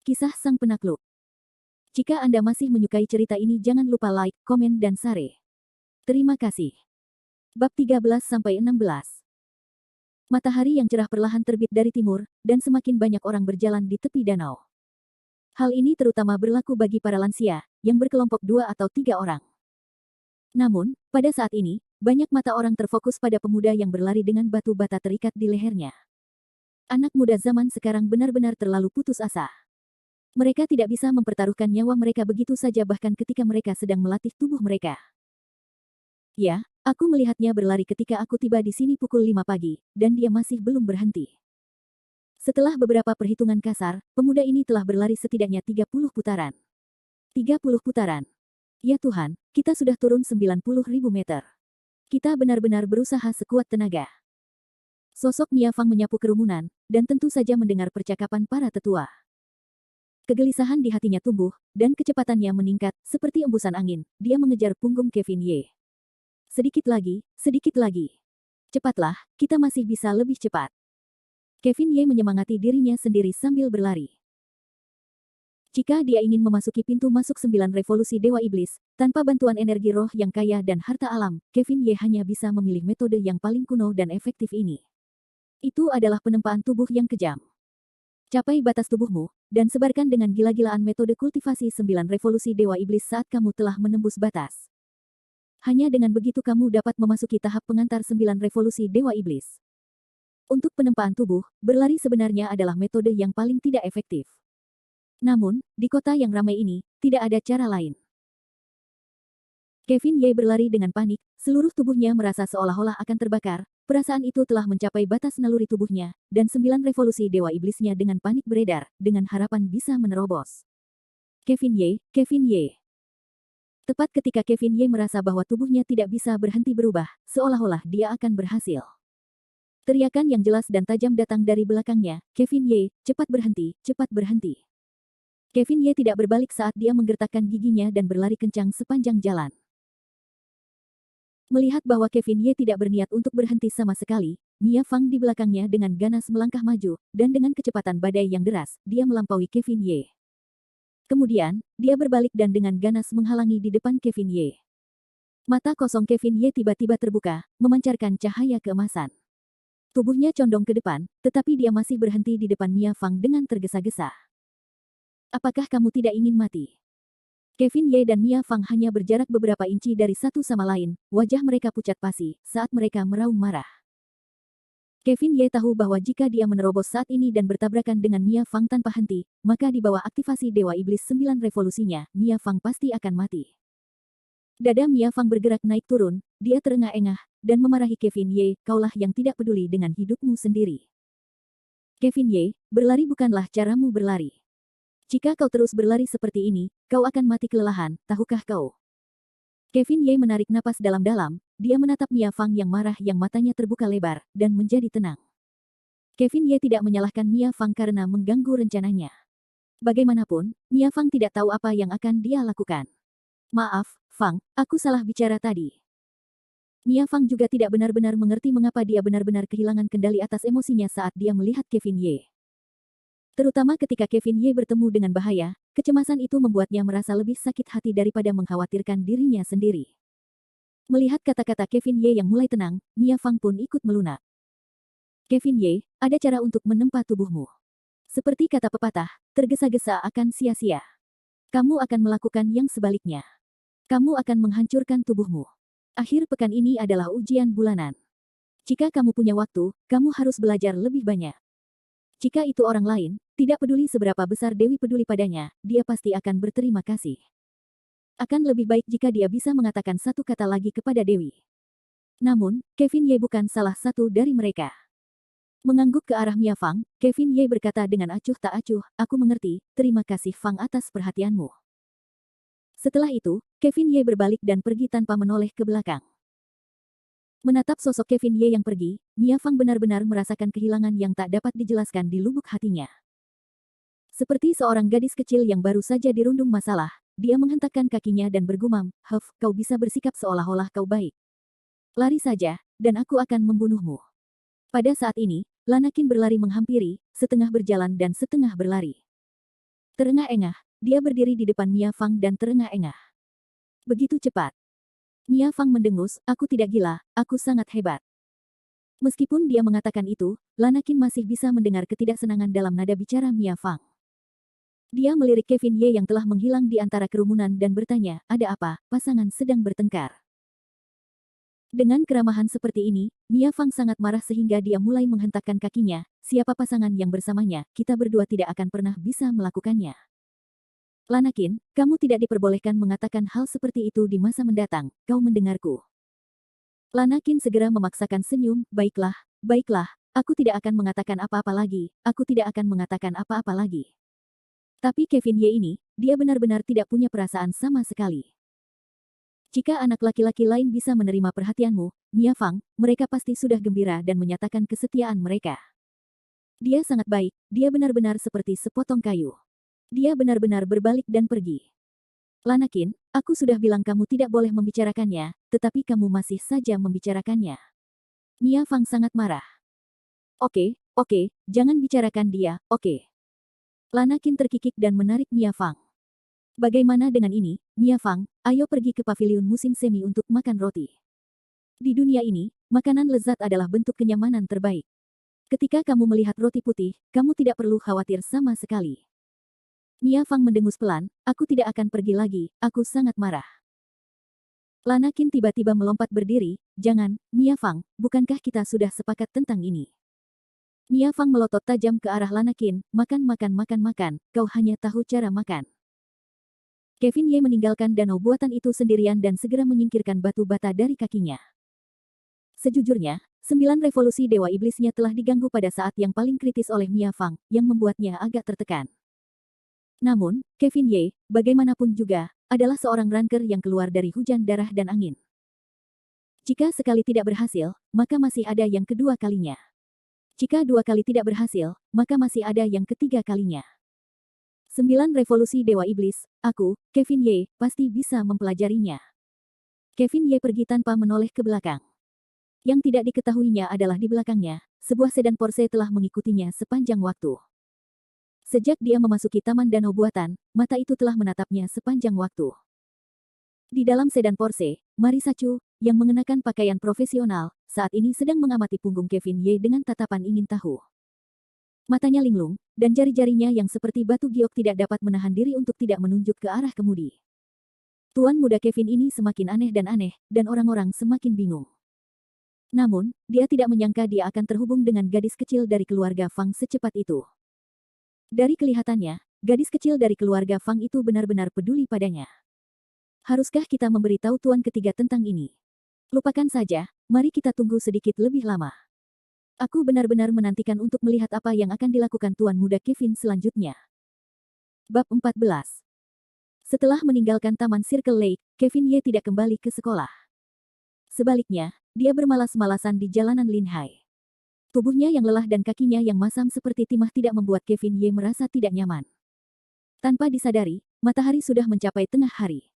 Kisah Sang Penakluk. Jika Anda masih menyukai cerita ini jangan lupa like, komen dan share. Terima kasih. Bab 13-16. Matahari yang cerah perlahan terbit dari timur, dan semakin banyak orang berjalan di tepi danau. Hal ini terutama berlaku bagi para lansia, yang berkelompok 2 atau 3 orang. Namun, pada saat ini, banyak mata orang terfokus pada pemuda yang berlari dengan batu bata terikat di lehernya. Anak muda zaman sekarang benar-benar terlalu putus asa. Mereka tidak bisa mempertaruhkan nyawa mereka begitu saja bahkan ketika mereka sedang melatih tubuh mereka. Ya, aku melihatnya berlari ketika aku tiba di sini pukul 5 pagi, dan dia masih belum berhenti. Setelah beberapa perhitungan kasar, pemuda ini telah berlari setidaknya 30 putaran. 30 putaran. Ya Tuhan, kita sudah turun 90.000 meter. Kita benar-benar berusaha sekuat tenaga. Sosok Mia Fang menyapu kerumunan, dan tentu saja mendengar percakapan para tetua. Kegelisahan di hatinya tumbuh, dan kecepatannya meningkat, seperti embusan angin. Dia mengejar punggung Kevin Ye. Sedikit lagi, sedikit lagi. Cepatlah, kita masih bisa lebih cepat. Kevin Ye menyemangati dirinya sendiri sambil berlari. Jika dia ingin memasuki pintu masuk 9 revolusi Dewa Iblis, tanpa bantuan energi roh yang kaya dan harta alam, Kevin Ye hanya bisa memilih metode yang paling kuno dan efektif ini. Itu adalah penempaan tubuh yang kejam. Capai batas tubuhmu, dan sebarkan dengan gila-gilaan metode kultivasi 9 revolusi Dewa Iblis saat kamu telah menembus batas. Hanya dengan begitu kamu dapat memasuki tahap pengantar 9 revolusi Dewa Iblis. Untuk penempaan tubuh, berlari sebenarnya adalah metode yang paling tidak efektif. Namun, di kota yang ramai ini, tidak ada cara lain. Kevin Ye berlari dengan panik, seluruh tubuhnya merasa seolah-olah akan terbakar. Perasaan itu telah mencapai batas naluri tubuhnya, dan 9 revolusi Dewa Iblisnya dengan panik beredar, dengan harapan bisa menerobos. Kevin Ye, Kevin Ye. Tepat ketika Kevin Ye merasa bahwa tubuhnya tidak bisa berhenti berubah, seolah-olah dia akan berhasil. Teriakan yang jelas dan tajam datang dari belakangnya, Kevin Ye, cepat berhenti, cepat berhenti. Kevin Ye tidak berbalik saat dia menggertakkan giginya dan berlari kencang sepanjang jalan. Melihat bahwa Kevin Ye tidak berniat untuk berhenti sama sekali, Mia Fang di belakangnya dengan ganas melangkah maju, dan dengan kecepatan badai yang deras, dia melampaui Kevin Ye. Kemudian, dia berbalik dan dengan ganas menghalangi di depan Kevin Ye. Mata kosong Kevin Ye tiba-tiba terbuka, memancarkan cahaya keemasan. Tubuhnya condong ke depan, tetapi dia masih berhenti di depan Mia Fang dengan tergesa-gesa. Apakah kamu tidak ingin mati? Kevin Ye dan Mia Fang hanya berjarak beberapa inci dari satu sama lain, wajah mereka pucat pasi, saat mereka meraung marah. Kevin Ye tahu bahwa jika dia menerobos saat ini dan bertabrakan dengan Mia Fang tanpa henti, maka di bawah aktivasi Dewa Iblis 9 revolusinya, Mia Fang pasti akan mati. Dada Mia Fang bergerak naik turun, dia terengah-engah, dan memarahi Kevin Ye, kaulah yang tidak peduli dengan hidupmu sendiri. Kevin Ye, berlari bukanlah caramu berlari. Jika kau terus berlari seperti ini, kau akan mati kelelahan, tahukah kau? Kevin Ye menarik napas dalam-dalam, dia menatap Mia Fang yang marah yang matanya terbuka lebar, dan menjadi tenang. Kevin Ye tidak menyalahkan Mia Fang karena mengganggu rencananya. Bagaimanapun, Mia Fang tidak tahu apa yang akan dia lakukan. Maaf, Fang, aku salah bicara tadi. Mia Fang juga tidak benar-benar mengerti mengapa dia benar-benar kehilangan kendali atas emosinya saat dia melihat Kevin Ye. Terutama ketika Kevin Ye bertemu dengan bahaya, kecemasan itu membuatnya merasa lebih sakit hati daripada mengkhawatirkan dirinya sendiri. Melihat kata-kata Kevin Ye yang mulai tenang, Mia Fang pun ikut melunak. Kevin Ye, ada cara untuk menempa tubuhmu. Seperti kata pepatah, tergesa-gesa akan sia-sia. Kamu akan melakukan yang sebaliknya. Kamu akan menghancurkan tubuhmu. Akhir pekan ini adalah ujian bulanan. Jika kamu punya waktu, kamu harus belajar lebih banyak. Jika itu orang lain, tidak peduli seberapa besar Dewi peduli padanya, dia pasti akan berterima kasih. Akan lebih baik jika dia bisa mengatakan satu kata lagi kepada Dewi. Namun, Kevin Ye bukan salah satu dari mereka. Mengangguk ke arah Mia Fang, Kevin Ye berkata dengan acuh tak acuh, aku mengerti, terima kasih Fang atas perhatianmu. Setelah itu, Kevin Ye berbalik dan pergi tanpa menoleh ke belakang. Menatap sosok Kevin Ye yang pergi, Mia Fang benar-benar merasakan kehilangan yang tak dapat dijelaskan di lubuk hatinya. Seperti seorang gadis kecil yang baru saja dirundung masalah, dia menghentakkan kakinya dan bergumam, Huff, kau bisa bersikap seolah-olah kau baik. Lari saja, dan aku akan membunuhmu. Pada saat ini, Lanakin berlari menghampiri, setengah berjalan dan setengah berlari. Terengah-engah, dia berdiri di depan Mia Fang dan terengah-engah. Begitu cepat. Mia Fang mendengus, aku tidak gila, aku sangat hebat. Meskipun dia mengatakan itu, Lanakin masih bisa mendengar ketidaksenangan dalam nada bicara Mia Fang. Dia melirik Kevin Ye yang telah menghilang di antara kerumunan dan bertanya, ada apa, pasangan sedang bertengkar. Dengan keramahan seperti ini, Mia Fang sangat marah sehingga dia mulai menghentakkan kakinya, siapa pasangan yang bersamanya, kita berdua tidak akan pernah bisa melakukannya. Lanakin, kamu tidak diperbolehkan mengatakan hal seperti itu di masa mendatang, kau mendengarku. Lanakin segera memaksakan senyum, baiklah, baiklah, aku tidak akan mengatakan apa-apa lagi, aku tidak akan mengatakan apa-apa lagi. Tapi Kevin Ye ini, dia benar-benar tidak punya perasaan sama sekali. Jika anak laki-laki lain bisa menerima perhatianmu, Mia Fang, mereka pasti sudah gembira dan menyatakan kesetiaan mereka. Dia sangat baik, dia benar-benar seperti sepotong kayu. Dia benar-benar berbalik dan pergi. Lanakin, aku sudah bilang kamu tidak boleh membicarakannya, tetapi kamu masih saja membicarakannya. Mia Fang sangat marah. Oke, jangan bicarakan dia, oke. Lanakin terkikik dan menarik Mia Fang. Bagaimana dengan ini, Mia Fang, ayo pergi ke paviliun musim semi untuk makan roti. Di dunia ini, makanan lezat adalah bentuk kenyamanan terbaik. Ketika kamu melihat roti putih, kamu tidak perlu khawatir sama sekali. Mia Fang mendengus pelan, aku tidak akan pergi lagi, aku sangat marah. Lanakin tiba-tiba melompat berdiri, jangan, Mia Fang, bukankah kita sudah sepakat tentang ini? Mia Fang melotot tajam ke arah Lanakin, makan, kau hanya tahu cara makan. Kevin Ye meninggalkan danau buatan itu sendirian dan segera menyingkirkan batu bata dari kakinya. Sejujurnya, 9 revolusi Dewa Iblisnya telah diganggu pada saat yang paling kritis oleh Mia Fang, yang membuatnya agak tertekan. Namun, Kevin Ye, bagaimanapun juga, adalah seorang ranker yang keluar dari hujan darah dan angin. Jika sekali tidak berhasil, maka masih ada yang kedua kalinya. Jika 2 kali tidak berhasil, maka masih ada yang ketiga kalinya. 9 revolusi Dewa Iblis, aku, Kevin Ye, pasti bisa mempelajarinya. Kevin Ye pergi tanpa menoleh ke belakang. Yang tidak diketahuinya adalah di belakangnya, sebuah sedan Porsche telah mengikutinya sepanjang waktu. Sejak dia memasuki Taman Danau Buatan, mata itu telah menatapnya sepanjang waktu. Di dalam sedan Porsche, Marisa Chu, yang mengenakan pakaian profesional, saat ini sedang mengamati punggung Kevin Ye dengan tatapan ingin tahu. Matanya linglung, dan jari-jarinya yang seperti batu giok tidak dapat menahan diri untuk tidak menunjuk ke arah kemudi. Tuan muda Kevin ini semakin aneh, dan orang-orang semakin bingung. Namun, dia tidak menyangka dia akan terhubung dengan gadis kecil dari keluarga Fang secepat itu. Dari kelihatannya, gadis kecil dari keluarga Fang itu benar-benar peduli padanya. Haruskah kita memberitahu tuan ketiga tentang ini? Lupakan saja, mari kita tunggu sedikit lebih lama. Aku benar-benar menantikan untuk melihat apa yang akan dilakukan tuan muda Kevin selanjutnya. Bab 14. Setelah meninggalkan Taman Circle Lake, Kevin Ye tidak kembali ke sekolah. Sebaliknya, dia bermalas-malasan di jalanan Linhai. Tubuhnya yang lelah dan kakinya yang masam seperti timah tidak membuat Kevin Ye merasa tidak nyaman. Tanpa disadari, matahari sudah mencapai tengah hari.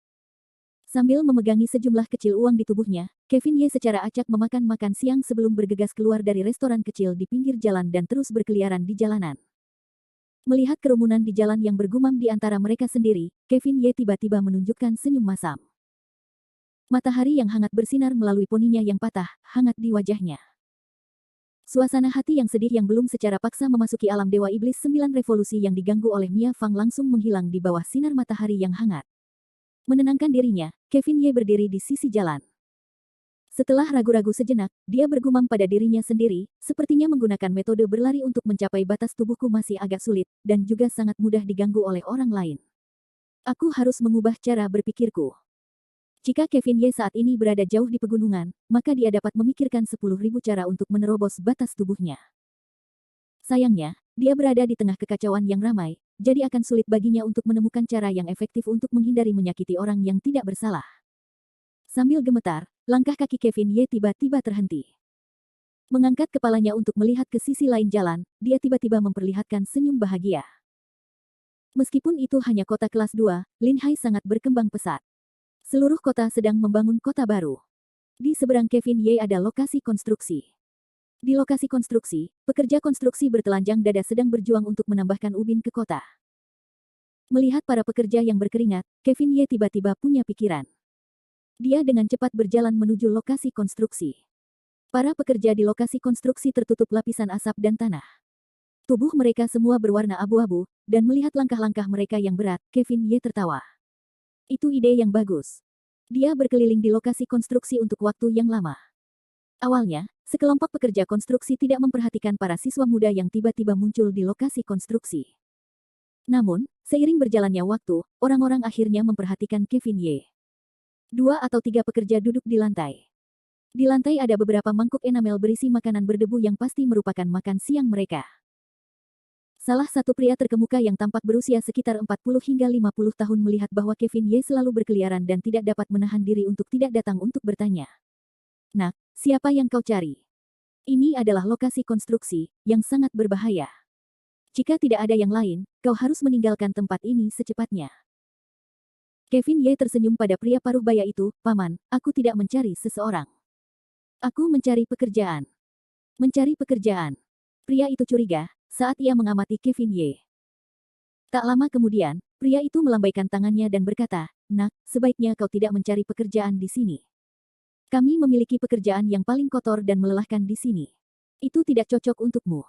Sambil memegangi sejumlah kecil uang di tubuhnya, Kevin Ye secara acak memakan makan siang sebelum bergegas keluar dari restoran kecil di pinggir jalan dan terus berkeliaran di jalanan. Melihat kerumunan di jalan yang bergumam di antara mereka sendiri, Kevin Ye tiba-tiba menunjukkan senyum masam. Matahari yang hangat bersinar melalui poninya yang patah, hangat di wajahnya. Suasana hati yang sedih yang belum secara paksa memasuki alam Dewa Iblis 9 revolusi yang diganggu oleh Mia Fang langsung menghilang di bawah sinar matahari yang hangat. Menenangkan dirinya, Kevin Ye berdiri di sisi jalan. Setelah ragu-ragu sejenak, dia bergumam pada dirinya sendiri, sepertinya menggunakan metode berlari untuk mencapai batas tubuhku masih agak sulit, dan juga sangat mudah diganggu oleh orang lain. Aku harus mengubah cara berpikirku. Jika Kevin Ye saat ini berada jauh di pegunungan, maka dia dapat memikirkan 10.000 cara untuk menerobos batas tubuhnya. Sayangnya, dia berada di tengah kekacauan yang ramai, jadi akan sulit baginya untuk menemukan cara yang efektif untuk menghindari menyakiti orang yang tidak bersalah. Sambil gemetar, langkah kaki Kevin Ye tiba-tiba terhenti. Mengangkat kepalanya untuk melihat ke sisi lain jalan, dia tiba-tiba memperlihatkan senyum bahagia. Meskipun itu hanya kota kelas 2, Linhai sangat berkembang pesat. Seluruh kota sedang membangun kota baru. Di seberang Kevin Ye ada lokasi konstruksi. Di lokasi konstruksi, pekerja konstruksi bertelanjang dada sedang berjuang untuk menambahkan ubin ke kota. Melihat para pekerja yang berkeringat, Kevin Ye tiba-tiba punya pikiran. Dia dengan cepat berjalan menuju lokasi konstruksi. Para pekerja di lokasi konstruksi tertutup lapisan asap dan tanah. Tubuh mereka semua berwarna abu-abu, dan melihat langkah-langkah mereka yang berat, Kevin Ye tertawa. Itu ide yang bagus. Dia berkeliling di lokasi konstruksi untuk waktu yang lama. Awalnya, sekelompok pekerja konstruksi tidak memperhatikan para siswa muda yang tiba-tiba muncul di lokasi konstruksi. Namun, seiring berjalannya waktu, orang-orang akhirnya memperhatikan Kevin Ye. 2 atau 3 pekerja duduk di lantai. Di lantai ada beberapa mangkuk enamel berisi makanan berdebu yang pasti merupakan makan siang mereka. Salah satu pria terkemuka yang tampak berusia sekitar 40 hingga 50 tahun melihat bahwa Kevin Ye selalu berkeliaran dan tidak dapat menahan diri untuk tidak datang untuk bertanya. "Nak, siapa yang kau cari? Ini adalah lokasi konstruksi, yang sangat berbahaya. Jika tidak ada yang lain, kau harus meninggalkan tempat ini secepatnya." Kevin Ye tersenyum pada pria paruh baya itu, "Paman, aku tidak mencari seseorang. Aku mencari pekerjaan." Mencari pekerjaan. Pria itu curiga, saat ia mengamati Kevin Ye. Tak lama kemudian, pria itu melambaikan tangannya dan berkata, "Nak, sebaiknya kau tidak mencari pekerjaan di sini. Kami memiliki pekerjaan yang paling kotor dan melelahkan di sini. Itu tidak cocok untukmu."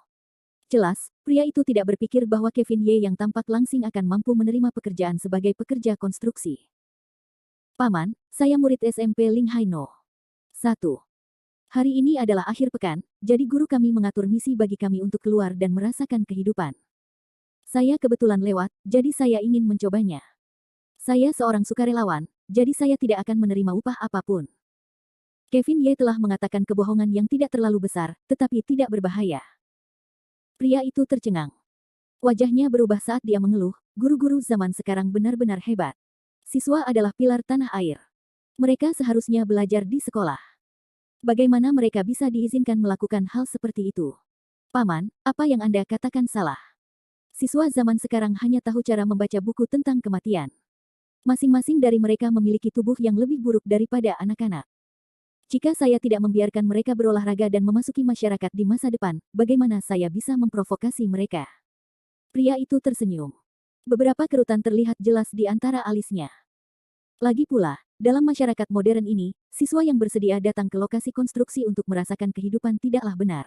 Jelas, pria itu tidak berpikir bahwa Kevin Ye yang tampak langsing akan mampu menerima pekerjaan sebagai pekerja konstruksi. "Paman, saya murid SMP Ling Haino. 1. Hari ini adalah akhir pekan, jadi guru kami mengatur misi bagi kami untuk keluar dan merasakan kehidupan. Saya kebetulan lewat, jadi saya ingin mencobanya. Saya seorang sukarelawan, jadi saya tidak akan menerima upah apapun." Kevin Ye telah mengatakan kebohongan yang tidak terlalu besar, tetapi tidak berbahaya. Pria itu tercengang. Wajahnya berubah saat dia mengeluh, guru-guru zaman sekarang benar-benar hebat. Siswa adalah pilar tanah air. Mereka seharusnya belajar di sekolah. Bagaimana mereka bisa diizinkan melakukan hal seperti itu? "Paman, apa yang Anda katakan salah. Siswa zaman sekarang hanya tahu cara membaca buku tentang kematian. Masing-masing dari mereka memiliki tubuh yang lebih buruk daripada anak-anak. Jika saya tidak membiarkan mereka berolahraga dan memasuki masyarakat di masa depan, bagaimana saya bisa memprovokasi mereka?" Pria itu tersenyum. Beberapa kerutan terlihat jelas di antara alisnya. Lagi pula, dalam masyarakat modern ini, siswa yang bersedia datang ke lokasi konstruksi untuk merasakan kehidupan tidaklah benar.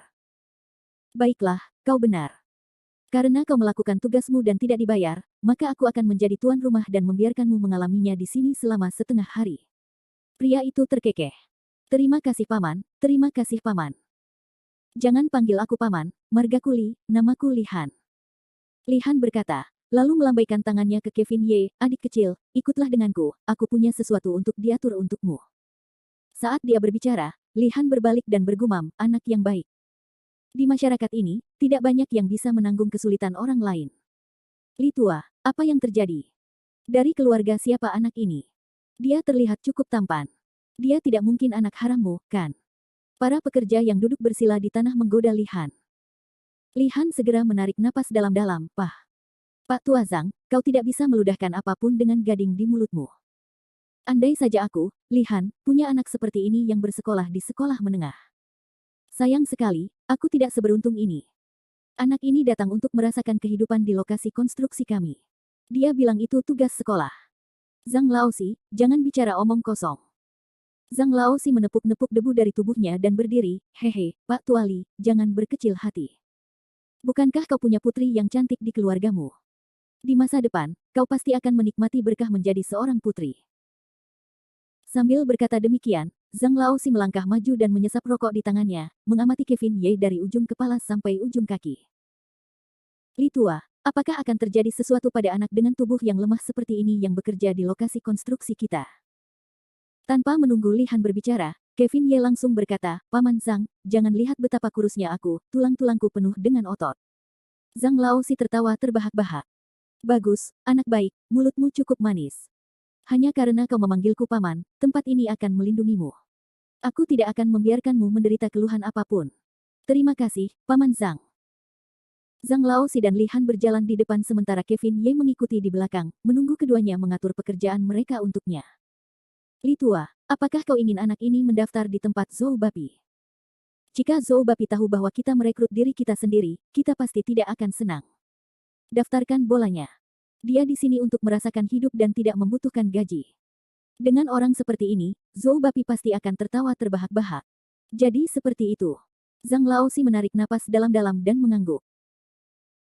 "Baiklah, kau benar. Karena kau melakukan tugasmu dan tidak dibayar, maka aku akan menjadi tuan rumah dan membiarkanmu mengalaminya di sini selama setengah hari." Pria itu terkekeh. "Terima kasih paman, terima kasih paman. Jangan panggil aku paman, margaku Li, namaku Lihan." Lihan berkata, lalu melambaikan tangannya ke Kevin Ye, "Adik kecil, ikutlah denganku, aku punya sesuatu untuk diatur untukmu." Saat dia berbicara, Lihan berbalik dan bergumam, "Anak yang baik. Di masyarakat ini, tidak banyak yang bisa menanggung kesulitan orang lain. Li tua, apa yang terjadi? Dari keluarga siapa anak ini? Dia terlihat cukup tampan. Dia tidak mungkin anak harammu, kan?" Para pekerja yang duduk bersila di tanah menggoda Lihan. Lihan segera menarik napas dalam-dalam, Pak Tua Zhang, kau tidak bisa meludahkan apapun dengan gading di mulutmu. Andai saja aku, Lihan, punya anak seperti ini yang bersekolah di sekolah menengah. Sayang sekali, aku tidak seberuntung ini. Anak ini datang untuk merasakan kehidupan di lokasi konstruksi kami. Dia bilang itu tugas sekolah." "Zhang Laosi, jangan bicara omong kosong." Zhang Laosi menepuk-nepuk debu dari tubuhnya dan berdiri, "Hehe, Pak Tuali, jangan berkecil hati. Bukankah kau punya putri yang cantik di keluargamu? Di masa depan, kau pasti akan menikmati berkah menjadi seorang putri." Sambil berkata demikian, Zhang Laosi melangkah maju dan menyesap rokok di tangannya, mengamati Kevin Ye dari ujung kepala sampai ujung kaki. "Li tua, apakah akan terjadi sesuatu pada anak dengan tubuh yang lemah seperti ini yang bekerja di lokasi konstruksi kita?" Tanpa menunggu Lihan berbicara, Kevin Ye langsung berkata, "Paman Zhang, jangan lihat betapa kurusnya aku, tulang-tulangku penuh dengan otot." Zhang Laosi tertawa terbahak-bahak. "Bagus, anak baik, mulutmu cukup manis. Hanya karena kau memanggilku paman, tempat ini akan melindungimu. Aku tidak akan membiarkanmu menderita keluhan apapun. Terima kasih, Paman Zhang." Zhang Laosi dan Lihan berjalan di depan sementara Kevin Ye mengikuti di belakang, menunggu keduanya mengatur pekerjaan mereka untuknya. "Li tua, apakah kau ingin anak ini mendaftar di tempat Zhou Bapi? Jika Zhou Bapi tahu bahwa kita merekrut diri kita sendiri, kita pasti tidak akan senang. Daftarkan bolanya." Dia di sini untuk merasakan hidup dan tidak membutuhkan gaji. Dengan orang seperti ini, Zhou Bapi pasti akan tertawa terbahak-bahak. Jadi seperti itu. Zhang Laosi menarik napas dalam-dalam dan mengangguk.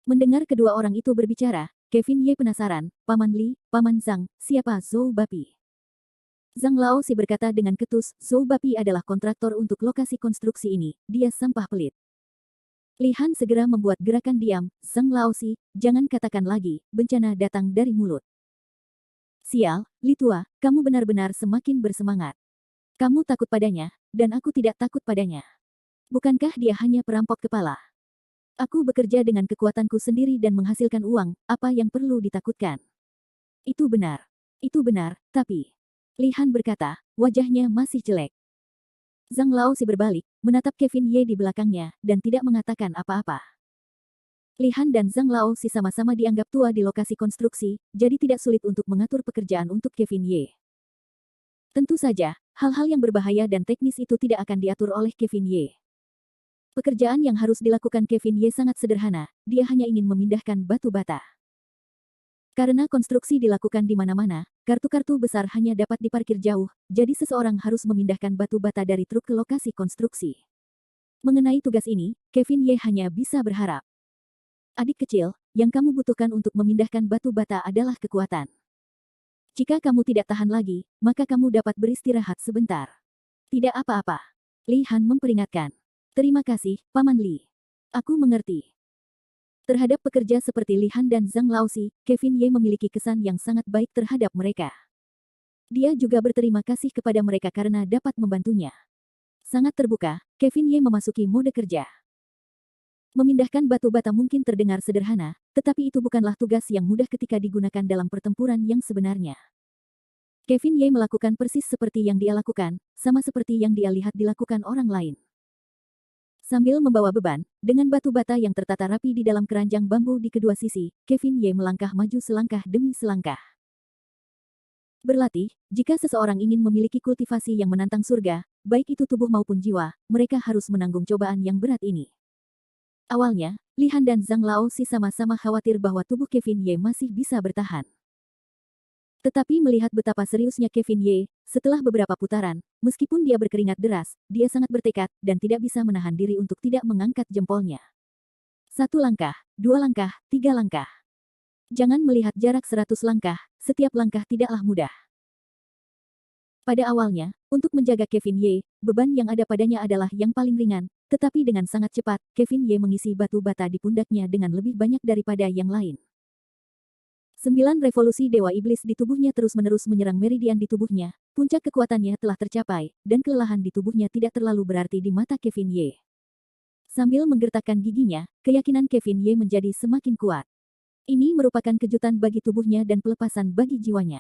Mendengar kedua orang itu berbicara, Kevin Ye penasaran, Paman Li, Paman Zhang, siapa Zhou Bapi? Zhang Laosi berkata dengan ketus, Zhou Bapi adalah kontraktor untuk lokasi konstruksi ini, dia sampah pelit. Li Han segera membuat gerakan diam, Zhang Laosi, jangan katakan lagi, bencana datang dari mulut. Sial, Li Tua, kamu benar-benar semakin bersemangat. Kamu takut padanya, dan aku tidak takut padanya. Bukankah dia hanya perampok kepala? Aku bekerja dengan kekuatanku sendiri dan menghasilkan uang, apa yang perlu ditakutkan? Itu benar. Itu benar, tapi... Li Han berkata, wajahnya masih jelek. Zhang Laosi berbalik, menatap Kevin Ye di belakangnya, dan tidak mengatakan apa-apa. Li Han dan Zhang Laosi sama-sama dianggap tua di lokasi konstruksi, jadi tidak sulit untuk mengatur pekerjaan untuk Kevin Ye. Tentu saja, hal-hal yang berbahaya dan teknis itu tidak akan diatur oleh Kevin Ye. Pekerjaan yang harus dilakukan Kevin Ye sangat sederhana, dia hanya ingin memindahkan batu bata. Karena konstruksi dilakukan di mana-mana, kartu-kartu besar hanya dapat diparkir jauh, jadi seseorang harus memindahkan batu bata dari truk ke lokasi konstruksi. Mengenai tugas ini, Kevin Ye hanya bisa berharap. Adik kecil, yang kamu butuhkan untuk memindahkan batu bata adalah kekuatan. Jika kamu tidak tahan lagi, maka kamu dapat beristirahat sebentar. Tidak apa-apa. Li Han memperingatkan. Terima kasih, Paman Li. Aku mengerti. Terhadap pekerja seperti Li Han dan Zhang Laosi, Kevin Ye memiliki kesan yang sangat baik terhadap mereka. Dia juga berterima kasih kepada mereka karena dapat membantunya. Sangat terbuka, Kevin Ye memasuki mode kerja. Memindahkan batu bata mungkin terdengar sederhana, tetapi itu bukanlah tugas yang mudah ketika digunakan dalam pertempuran yang sebenarnya. Kevin Ye melakukan persis seperti yang dia lakukan, sama seperti yang dia lihat dilakukan orang lain. Sambil membawa beban, dengan batu bata yang tertata rapi di dalam keranjang bambu di kedua sisi, Kevin Ye melangkah maju selangkah demi selangkah. Berlatih, jika seseorang ingin memiliki kultivasi yang menantang surga, baik itu tubuh maupun jiwa, mereka harus menanggung cobaan yang berat ini. Awalnya, Li Han dan Zhang Laosi sama-sama khawatir bahwa tubuh Kevin Ye masih bisa bertahan. Tetapi melihat betapa seriusnya Kevin Ye, setelah beberapa putaran, meskipun dia berkeringat deras, dia sangat bertekad dan tidak bisa menahan diri untuk tidak mengangkat jempolnya. 1 langkah, 2 langkah, 3 langkah. Jangan melihat jarak 100 langkah, setiap langkah tidaklah mudah. Pada awalnya, untuk menjaga Kevin Ye, beban yang ada padanya adalah yang paling ringan, tetapi dengan sangat cepat, Kevin Ye mengisi batu bata di pundaknya dengan lebih banyak daripada yang lain. 9 revolusi Dewa Iblis di tubuhnya terus-menerus menyerang meridian di tubuhnya, puncak kekuatannya telah tercapai, dan kelelahan di tubuhnya tidak terlalu berarti di mata Kevin Ye. Sambil menggertakkan giginya, keyakinan Kevin Ye menjadi semakin kuat. Ini merupakan kejutan bagi tubuhnya dan pelepasan bagi jiwanya.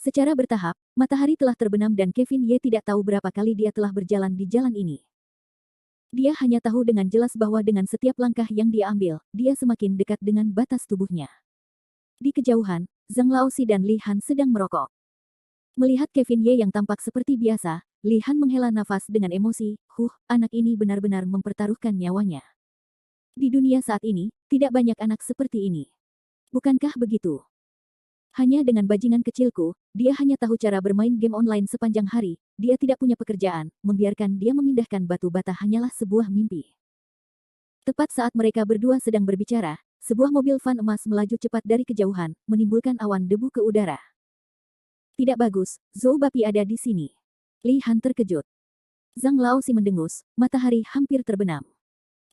Secara bertahap, matahari telah terbenam dan Kevin Ye tidak tahu berapa kali dia telah berjalan di jalan ini. Dia hanya tahu dengan jelas bahwa dengan setiap langkah yang dia ambil, dia semakin dekat dengan batas tubuhnya. Di kejauhan, Zhang Laosi dan Li Han sedang merokok. Melihat Kevin Ye yang tampak seperti biasa, Li Han menghela nafas dengan emosi, anak ini benar-benar mempertaruhkan nyawanya. Di dunia saat ini, tidak banyak anak seperti ini. Bukankah begitu? Hanya dengan bajingan kecilku, dia hanya tahu cara bermain game online sepanjang hari, dia tidak punya pekerjaan, membiarkan dia memindahkan batu bata hanyalah sebuah mimpi. Tepat saat mereka berdua sedang berbicara, sebuah mobil van emas melaju cepat dari kejauhan, menimbulkan awan debu ke udara. Tidak bagus, Zhou Bapi ada di sini. Li Han terkejut. Zhang Laosi mendengus, matahari hampir terbenam.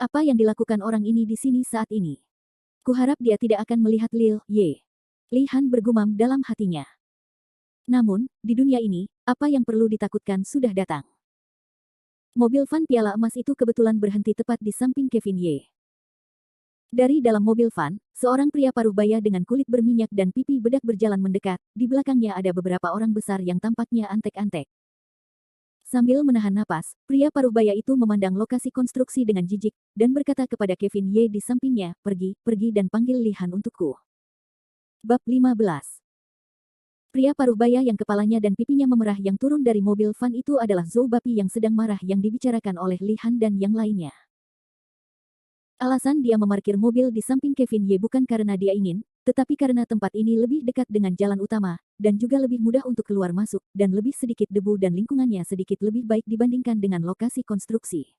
Apa yang dilakukan orang ini di sini saat ini? Kuharap dia tidak akan melihat Lil Ye. Li Han bergumam dalam hatinya. Namun, di dunia ini, apa yang perlu ditakutkan sudah datang. Mobil van piala emas itu kebetulan berhenti tepat di samping Kevin Ye. Dari dalam mobil van, seorang pria paruh baya dengan kulit berminyak dan pipi bedak berjalan mendekat, di belakangnya ada beberapa orang besar yang tampaknya antek-antek. Sambil menahan napas, pria paruh baya itu memandang lokasi konstruksi dengan jijik, dan berkata kepada Kevin Ye di sampingnya, pergi dan panggil Li Han untukku. Bab 15. Pria paruh baya yang kepalanya dan pipinya memerah yang turun dari mobil van itu adalah Zhou Bapi yang sedang marah yang dibicarakan oleh Li Han dan yang lainnya. Alasan dia memarkir mobil di samping Kevin Ye bukan karena dia ingin, tetapi karena tempat ini lebih dekat dengan jalan utama, dan juga lebih mudah untuk keluar masuk, dan lebih sedikit debu dan lingkungannya sedikit lebih baik dibandingkan dengan lokasi konstruksi.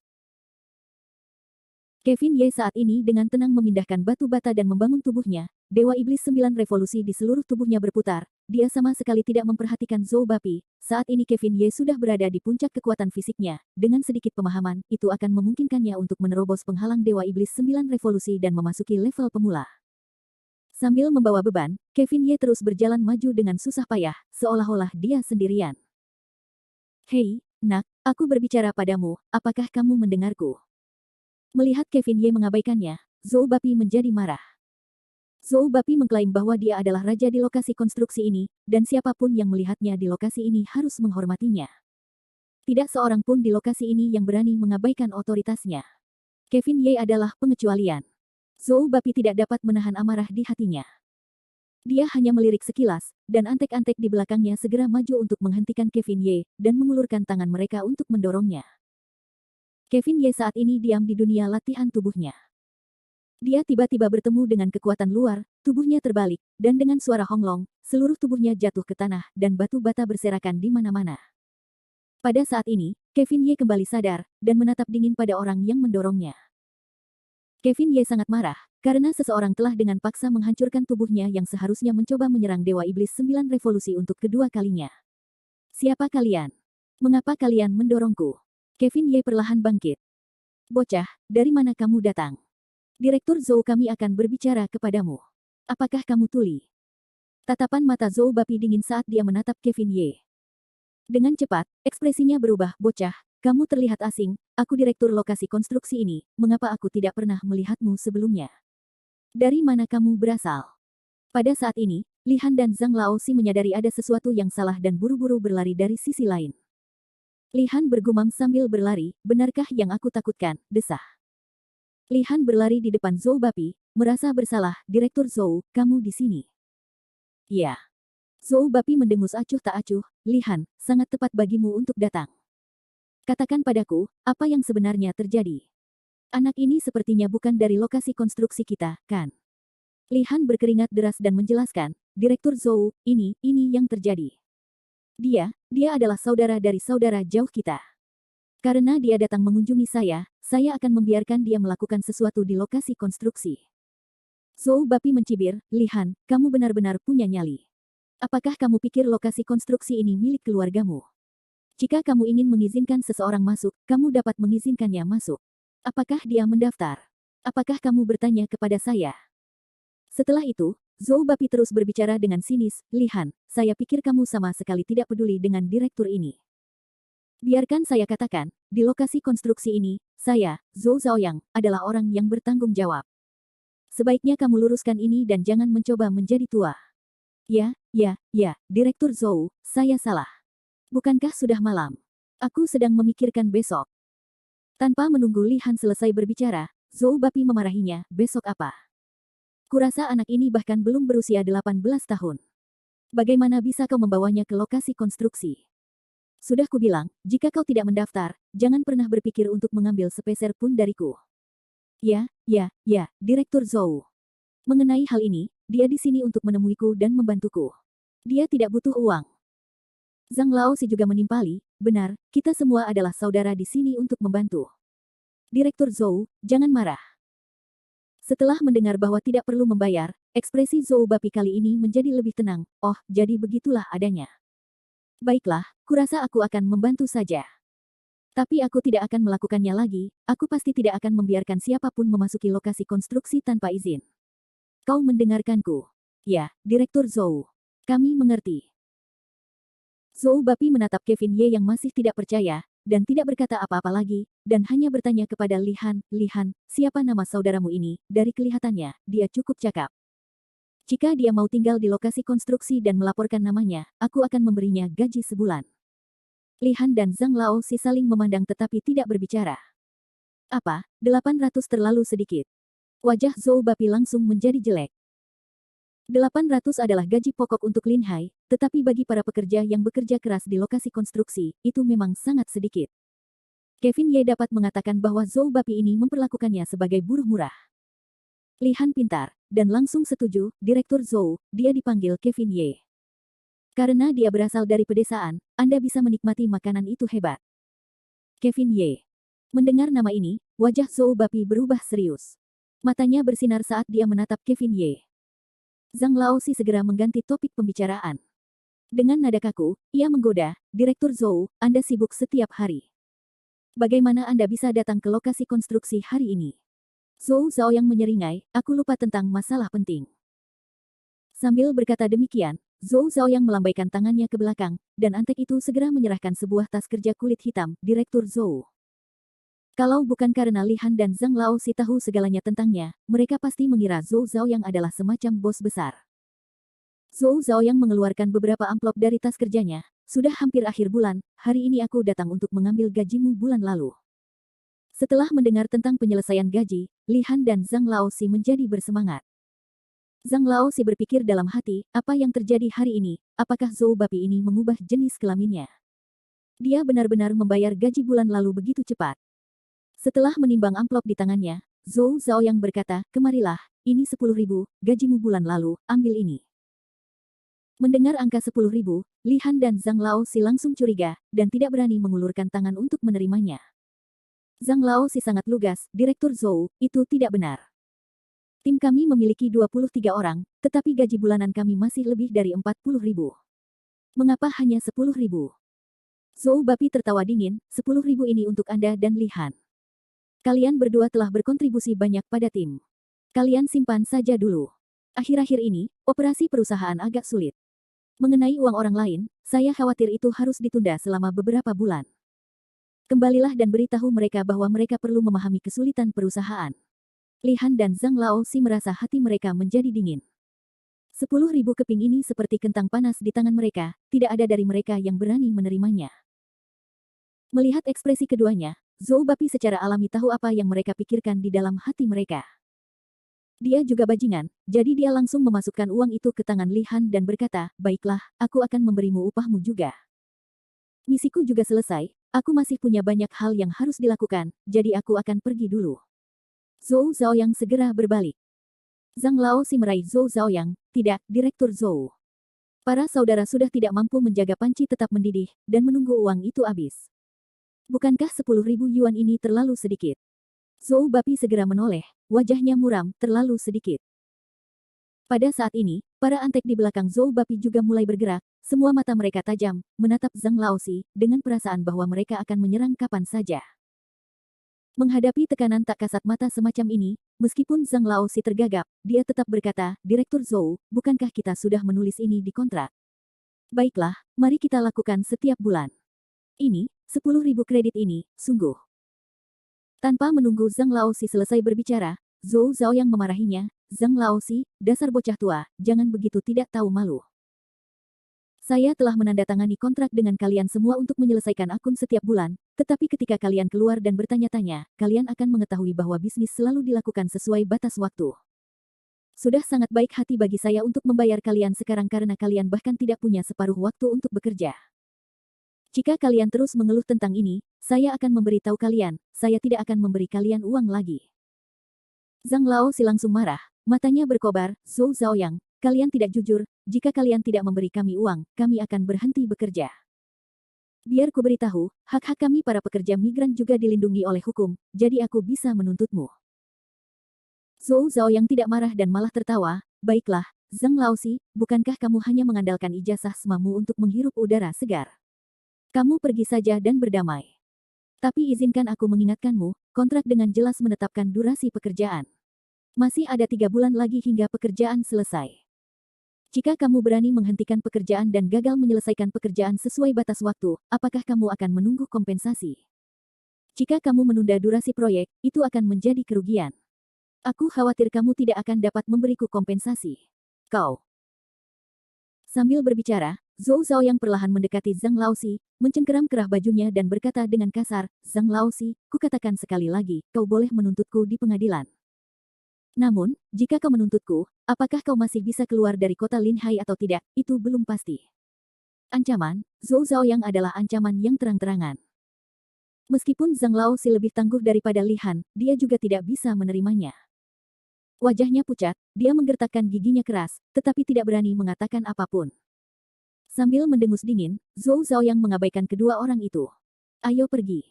Kevin Ye saat ini dengan tenang memindahkan batu bata dan membangun tubuhnya. Dewa Iblis 9 revolusi di seluruh tubuhnya berputar. Dia sama sekali tidak memperhatikan Zhou Bapi. Saat ini Kevin Ye sudah berada di puncak kekuatan fisiknya. Dengan sedikit pemahaman, itu akan memungkinkannya untuk menerobos penghalang Dewa Iblis 9 revolusi dan memasuki level pemula. Sambil membawa beban, Kevin Ye terus berjalan maju dengan susah payah, seolah-olah dia sendirian. Hei, nak, aku berbicara padamu, apakah kamu mendengarku? Melihat Kevin Ye mengabaikannya, Zhou Bapi menjadi marah. Zhou Bapi mengklaim bahwa dia adalah raja di lokasi konstruksi ini, dan siapapun yang melihatnya di lokasi ini harus menghormatinya. Tidak seorang pun di lokasi ini yang berani mengabaikan otoritasnya. Kevin Ye adalah pengecualian. Zhou Bapi tidak dapat menahan amarah di hatinya. Dia hanya melirik sekilas, dan antek-antek di belakangnya segera maju untuk menghentikan Kevin Ye, dan mengulurkan tangan mereka untuk mendorongnya. Kevin Ye saat ini diam di dunia latihan tubuhnya. Dia tiba-tiba bertemu dengan kekuatan luar, tubuhnya terbalik, dan dengan suara honglong, seluruh tubuhnya jatuh ke tanah, dan batu bata berserakan di mana-mana. Pada saat ini, Kevin Ye kembali sadar, dan menatap dingin pada orang yang mendorongnya. Kevin Ye sangat marah, karena seseorang telah dengan paksa menghancurkan tubuhnya yang seharusnya mencoba menyerang Dewa Iblis 9 revolusi untuk kedua kalinya. Siapa kalian? Mengapa kalian mendorongku? Kevin Ye perlahan bangkit. Bocah, dari mana kamu datang? Direktur Zhou kami akan berbicara kepadamu. Apakah kamu tuli? Tatapan mata Zhou Bapi dingin saat dia menatap Kevin Ye. Dengan cepat, ekspresinya berubah, bocah, kamu terlihat asing, aku direktur lokasi konstruksi ini, mengapa aku tidak pernah melihatmu sebelumnya? Dari mana kamu berasal? Pada saat ini, Li Han dan Zhang Laoxi menyadari ada sesuatu yang salah dan buru-buru berlari dari sisi lain. Li Han bergumam sambil berlari, benarkah yang aku takutkan, desah. Li Han berlari di depan Zhou Bapi, merasa bersalah, Direktur Zhou, kamu di sini. Ya. Zhou Bapi mendengus acuh tak acuh, Li Han, sangat tepat bagimu untuk datang. Katakan padaku, apa yang sebenarnya terjadi? Anak ini sepertinya bukan dari lokasi konstruksi kita, kan? Li Han berkeringat deras dan menjelaskan, Direktur Zhou, ini yang terjadi. Dia adalah saudara dari saudara jauh kita. Karena dia datang mengunjungi saya akan membiarkan dia melakukan sesuatu di lokasi konstruksi. Zhou Bapi mencibir, Li Han, kamu benar-benar punya nyali. Apakah kamu pikir lokasi konstruksi ini milik keluargamu? Jika kamu ingin mengizinkan seseorang masuk, kamu dapat mengizinkannya masuk. Apakah dia mendaftar? Apakah kamu bertanya kepada saya? Setelah itu, Zhou Bapi terus berbicara dengan sinis, Li Han, saya pikir kamu sama sekali tidak peduli dengan direktur ini. Biarkan saya katakan, di lokasi konstruksi ini, saya, Zhou Zhaoyang, adalah orang yang bertanggung jawab. Sebaiknya kamu luruskan ini dan jangan mencoba menjadi tua. Ya, Direktur Zhou, saya salah. Bukankah sudah malam? Aku sedang memikirkan besok. Tanpa menunggu Li Han selesai berbicara, Zhou Bapi memarahinya, besok apa? Kurasa anak ini bahkan belum berusia 18 tahun. Bagaimana bisa kau membawanya ke lokasi konstruksi? Sudah kubilang, jika kau tidak mendaftar, jangan pernah berpikir untuk mengambil sepeser pun dariku. Ya, Direktur Zhou. Mengenai hal ini, dia di sini untuk menemuiku dan membantuku. Dia tidak butuh uang. Zhang Laoxi juga menimpali, benar, kita semua adalah saudara di sini untuk membantu. Direktur Zhou, jangan marah. Setelah mendengar bahwa tidak perlu membayar, ekspresi Zhou Bapi kali ini menjadi lebih tenang. Oh, jadi begitulah adanya. Baiklah, kurasa aku akan membantu saja. Tapi aku tidak akan melakukannya lagi, aku pasti tidak akan membiarkan siapapun memasuki lokasi konstruksi tanpa izin. Kau mendengarkanku? Ya, Direktur Zhou. Kami mengerti. Zhou Bapi menatap Kevin Ye yang masih tidak percaya, dan tidak berkata apa-apa lagi, dan hanya bertanya kepada Li Han, siapa nama saudaramu ini? Dari kelihatannya, dia cukup cakap. Jika dia mau tinggal di lokasi konstruksi dan melaporkan namanya, aku akan memberinya gaji sebulan. Li Han dan Zhang Laoxi saling memandang tetapi tidak berbicara. Apa, 800 terlalu sedikit? Wajah Zhou Bapi langsung menjadi jelek. 800 adalah gaji pokok untuk Lin Hai, tetapi bagi para pekerja yang bekerja keras di lokasi konstruksi, itu memang sangat sedikit. Kevin Ye dapat mengatakan bahwa Zhou Bapi ini memperlakukannya sebagai buruh murah. Li Han pintar, dan langsung setuju, Direktur Zhou, dia dipanggil Kevin Ye. Karena dia berasal dari pedesaan, Anda bisa menikmati makanan itu hebat. Kevin Ye. Mendengar nama ini, wajah Zhou Bapi berubah serius. Matanya bersinar saat dia menatap Kevin Ye. Zhang Laozi segera mengganti topik pembicaraan. Dengan nada kaku, ia menggoda, Direktur Zhou, Anda sibuk setiap hari. Bagaimana Anda bisa datang ke lokasi konstruksi hari ini? Zhou Zhao yang menyeringai, aku lupa tentang masalah penting. Sambil berkata demikian, Zhou Zhao yang melambaikan tangannya ke belakang, dan antek itu segera menyerahkan sebuah tas kerja kulit hitam, Direktur Zhou. Kalau bukan karena Li Han dan Zhang Laozi tahu segalanya tentangnya, mereka pasti mengira Zhou Zhao yang adalah semacam bos besar. Zhou Zhao yang mengeluarkan beberapa amplop dari tas kerjanya. Sudah hampir akhir bulan, hari ini aku datang untuk mengambil gajimu bulan lalu. Setelah mendengar tentang penyelesaian gaji, Li Han dan Zhang Laozi menjadi bersemangat. Zhang Laozi berpikir dalam hati, apa yang terjadi hari ini, apakah Zhou Bapi ini mengubah jenis kelaminnya? Dia benar-benar membayar gaji bulan lalu begitu cepat. Setelah menimbang amplop di tangannya, Zhou Zhao yang berkata, kemarilah, ini 10.000, gajimu bulan lalu, ambil ini. Mendengar angka 10.000, Li Han dan Zhang Laozi langsung curiga, dan tidak berani mengulurkan tangan untuk menerimanya. Zhang Laozi sangat lugas, Direktur Zhou, itu tidak benar. Tim kami memiliki 23 orang, tetapi gaji bulanan kami masih lebih dari 40.000. Mengapa hanya 10.000? Zhou Bapi tertawa dingin, 10.000 ini untuk Anda dan Li Han. Kalian berdua telah berkontribusi banyak pada tim. Kalian simpan saja dulu. Akhir-akhir ini, operasi perusahaan agak sulit. Mengenai uang orang lain, saya khawatir itu harus ditunda selama beberapa bulan. Kembalilah dan beritahu mereka bahwa mereka perlu memahami kesulitan perusahaan. Li Han dan Zhang Laozi merasa hati mereka menjadi dingin. 10.000 keping ini seperti kentang panas di tangan mereka, tidak ada dari mereka yang berani menerimanya. Melihat ekspresi keduanya, Zhou Bapi secara alami tahu apa yang mereka pikirkan di dalam hati mereka. Dia juga bajingan, jadi dia langsung memasukkan uang itu ke tangan Li Han dan berkata, baiklah, aku akan memberimu upahmu juga. Misiku juga selesai, aku masih punya banyak hal yang harus dilakukan, jadi aku akan pergi dulu. Zhou Zhao yang segera berbalik. Zhang Laozi meraih Zhou Zhao yang, tidak, Direktur Zhou. Para saudara sudah tidak mampu menjaga panci tetap mendidih, dan menunggu uang itu habis. Bukankah 10.000 yuan ini terlalu sedikit? Zhou Bapi segera menoleh, wajahnya muram, terlalu sedikit. Pada saat ini, para antek di belakang Zhou Bapi juga mulai bergerak, semua mata mereka tajam, menatap Zhang Laozi, dengan perasaan bahwa mereka akan menyerang kapan saja. Menghadapi tekanan tak kasat mata semacam ini, meskipun Zhang Laozi tergagap, dia tetap berkata, Direktur Zhou, bukankah kita sudah menulis ini di kontrak? Baiklah, mari kita lakukan setiap bulan. Ini, 10.000 kredit ini, sungguh. Tanpa menunggu Zhang Laozi selesai berbicara, Zhou Zhao yang memarahinya, Zhang Laozi, dasar bocah tua, jangan begitu tidak tahu malu. Saya telah menandatangani kontrak dengan kalian semua untuk menyelesaikan akun setiap bulan, tetapi ketika kalian keluar dan bertanya-tanya, kalian akan mengetahui bahwa bisnis selalu dilakukan sesuai batas waktu. Sudah sangat baik hati bagi saya untuk membayar kalian sekarang karena kalian bahkan tidak punya separuh waktu untuk bekerja. Jika kalian terus mengeluh tentang ini, saya akan memberitahu kalian, saya tidak akan memberi kalian uang lagi. Zhang Laozi langsung marah, matanya berkobar, Zhou Zhaoyang, kalian tidak jujur, jika kalian tidak memberi kami uang, kami akan berhenti bekerja. Biar ku beritahu, hak-hak kami para pekerja migran juga dilindungi oleh hukum, jadi aku bisa menuntutmu. Zhou Zhaoyang tidak marah dan malah tertawa, baiklah, Zhang Laozi, bukankah kamu hanya mengandalkan ijazah semamu untuk menghirup udara segar? Kamu pergi saja dan berdamai. Tapi izinkan aku mengingatkanmu, kontrak dengan jelas menetapkan durasi pekerjaan. Masih ada 3 bulan lagi hingga pekerjaan selesai. Jika kamu berani menghentikan pekerjaan dan gagal menyelesaikan pekerjaan sesuai batas waktu, apakah kamu akan menunggu kompensasi? Jika kamu menunda durasi proyek, itu akan menjadi kerugian. Aku khawatir kamu tidak akan dapat memberiku kompensasi. Kau. Sambil berbicara, Zhou Zhao yang perlahan mendekati Zhang Laozi, mencengkeram kerah bajunya dan berkata dengan kasar, Zhang Laozi, kukatakan sekali lagi, kau boleh menuntutku di pengadilan. Namun, jika kau menuntutku, apakah kau masih bisa keluar dari kota Linhai atau tidak, itu belum pasti. Ancaman, Zhou Zhao yang adalah ancaman yang terang-terangan. Meskipun Zhang Laozi lebih tangguh daripada Li Han, dia juga tidak bisa menerimanya. Wajahnya pucat, dia menggertakkan giginya keras, tetapi tidak berani mengatakan apapun. Sambil mendengus dingin, Zhou Zhaoyang mengabaikan kedua orang itu. Ayo pergi.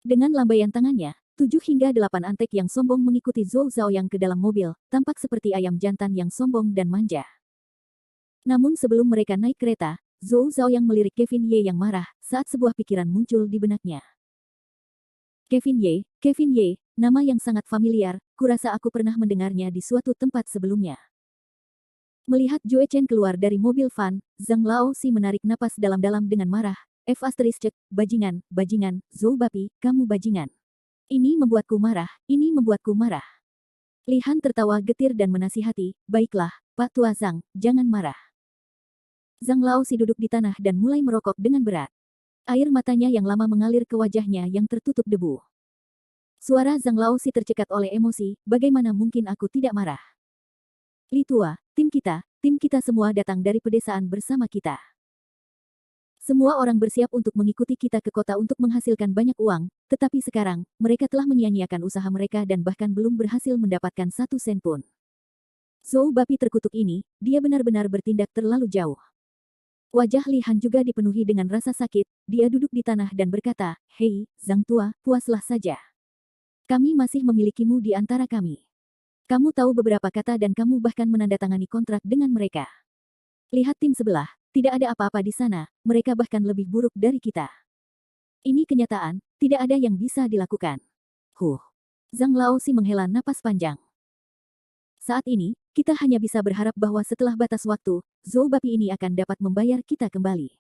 Dengan lambaian tangannya, 7 hingga 8 antek yang sombong mengikuti Zhou Zhaoyang ke dalam mobil, tampak seperti ayam jantan yang sombong dan manja. Namun sebelum mereka naik kereta, Zhou Zhaoyang melirik Kevin Ye yang marah saat sebuah pikiran muncul di benaknya. Kevin Ye, nama yang sangat familiar, kurasa aku pernah mendengarnya di suatu tempat sebelumnya. Melihat Jue Chen keluar dari mobil van, Zhang Laoxi menarik napas dalam-dalam dengan marah. Bajingan, Zhou Bapi, kamu bajingan. Ini membuatku marah. Li Han tertawa getir dan menasihati, baiklah, Pak Tua Zhang, jangan marah. Zhang Laoxi duduk di tanah dan mulai merokok dengan berat. Air matanya yang lama mengalir ke wajahnya yang tertutup debu. Suara Zhang Laoxi tercekat oleh emosi, bagaimana mungkin aku tidak marah? Li Tua, tim kita semua datang dari pedesaan bersama kita. Semua orang bersiap untuk mengikuti kita ke kota untuk menghasilkan banyak uang, tetapi sekarang, mereka telah menyia-nyiakan usaha mereka dan bahkan belum berhasil mendapatkan 1 sen pun. Zhou Bapi terkutuk ini, dia benar-benar bertindak terlalu jauh. Wajah Li Han juga dipenuhi dengan rasa sakit, dia duduk di tanah dan berkata, hei, Zhang Tua, puaslah saja. Kami masih memilikimu di antara kami. Kamu tahu beberapa kata dan kamu bahkan menandatangani kontrak dengan mereka. Lihat tim sebelah, tidak ada apa-apa di sana, mereka bahkan lebih buruk dari kita. Ini kenyataan, tidak ada yang bisa dilakukan. Zhang Laoxi menghela napas panjang. Saat ini, kita hanya bisa berharap bahwa setelah batas waktu, Zhou Bapi ini akan dapat membayar kita kembali.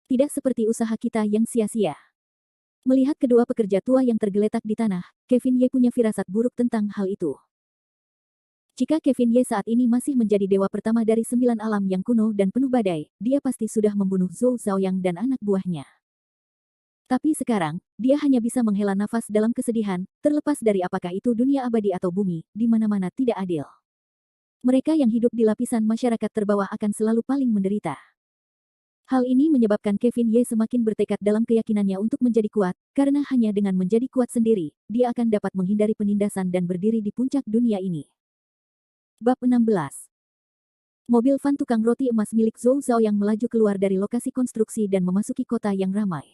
Tidak seperti usaha kita yang sia-sia. Melihat kedua pekerja tua yang tergeletak di tanah, Kevin Ye punya firasat buruk tentang hal itu. Jika Kevin Ye saat ini masih menjadi dewa pertama dari 9 alam yang kuno dan penuh badai, dia pasti sudah membunuh Zhou Zhaoyang dan anak buahnya. Tapi sekarang, dia hanya bisa menghela nafas dalam kesedihan, terlepas dari apakah itu dunia abadi atau bumi, di mana-mana tidak adil. Mereka yang hidup di lapisan masyarakat terbawah akan selalu paling menderita. Hal ini menyebabkan Kevin Ye semakin bertekad dalam keyakinannya untuk menjadi kuat, karena hanya dengan menjadi kuat sendiri, dia akan dapat menghindari penindasan dan berdiri di puncak dunia ini. Bab 16. Mobil van tukang roti emas milik Zhou Zhaoyang melaju keluar dari lokasi konstruksi dan memasuki kota yang ramai.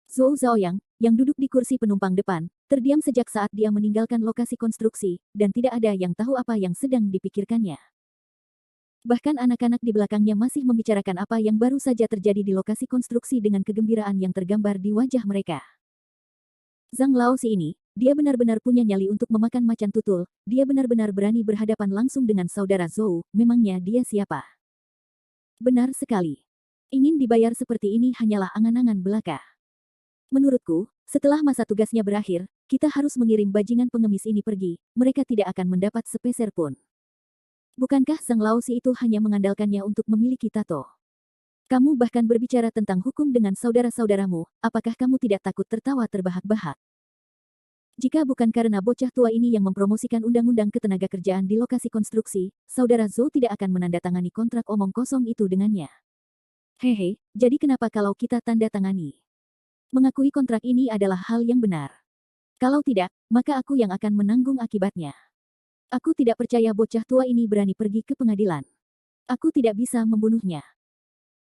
Zhou Zhaoyang, yang duduk di kursi penumpang depan, terdiam sejak saat dia meninggalkan lokasi konstruksi, dan tidak ada yang tahu apa yang sedang dipikirkannya. Bahkan anak-anak di belakangnya masih membicarakan apa yang baru saja terjadi di lokasi konstruksi dengan kegembiraan yang tergambar di wajah mereka. Zhang Laoxi ini, dia benar-benar punya nyali untuk memakan macan tutul, dia benar-benar berani berhadapan langsung dengan saudara Zhou, memangnya dia siapa? Benar sekali. Ingin dibayar seperti ini hanyalah angan-angan belaka. Menurutku, setelah masa tugasnya berakhir, kita harus mengirim bajingan pengemis ini pergi, mereka tidak akan mendapat sepeser pun. Bukankah Zhang Laoxi itu hanya mengandalkannya untuk memiliki tato? Kamu bahkan berbicara tentang hukum dengan saudara-saudaramu, apakah kamu tidak takut tertawa terbahak-bahak? Jika bukan karena bocah tua ini yang mempromosikan undang-undang ketenagakerjaan di lokasi konstruksi, saudara Zhou tidak akan menandatangani kontrak omong kosong itu dengannya. Hehe, jadi kenapa kalau kita tanda tangani? Mengakui kontrak ini adalah hal yang benar. Kalau tidak, maka aku yang akan menanggung akibatnya. Aku tidak percaya bocah tua ini berani pergi ke pengadilan. Aku tidak bisa membunuhnya.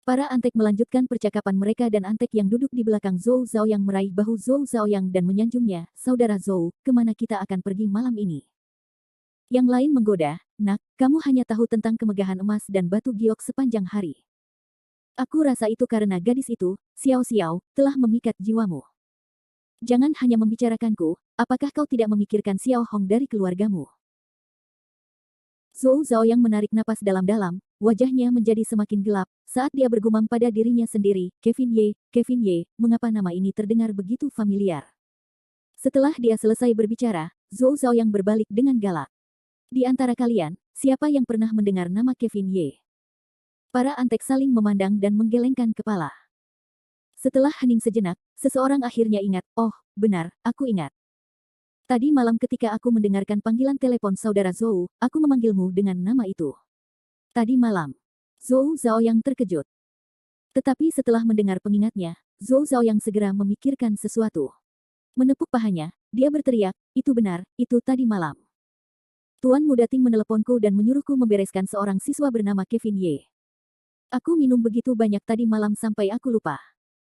Para antek melanjutkan percakapan mereka dan antek yang duduk di belakang Zhou Zhaoyang meraih bahu Zhou Zhaoyang dan menyanjungnya, saudara Zhou, kemana kita akan pergi malam ini? Yang lain menggoda, nak, kamu hanya tahu tentang kemegahan emas dan batu giok sepanjang hari. Aku rasa itu karena gadis itu, Xiao Xiao, telah memikat jiwamu. Jangan hanya membicarakanku, apakah kau tidak memikirkan Xiao Hong dari keluargamu? Zhou Zhaoyang menarik napas dalam-dalam, wajahnya menjadi semakin gelap, saat dia bergumam pada dirinya sendiri, Kevin Ye, mengapa nama ini terdengar begitu familiar? Setelah dia selesai berbicara, Zhou Zhaoyang berbalik dengan galak. Di antara kalian, siapa yang pernah mendengar nama Kevin Ye? Para antek saling memandang dan menggelengkan kepala. Setelah hening sejenak, seseorang akhirnya ingat, oh, benar, aku ingat. Tadi malam ketika aku mendengarkan panggilan telepon saudara Zhou, aku memanggilmu dengan nama itu. Tadi malam, Zhou Zhaoyang terkejut. Tetapi setelah mendengar pengingatnya, Zhou Zhaoyang segera memikirkan sesuatu. Menepuk pahanya, dia berteriak, itu benar, itu tadi malam. Tuan Muda Ting meneleponku dan menyuruhku membereskan seorang siswa bernama Kevin Ye. Aku minum begitu banyak tadi malam sampai aku lupa.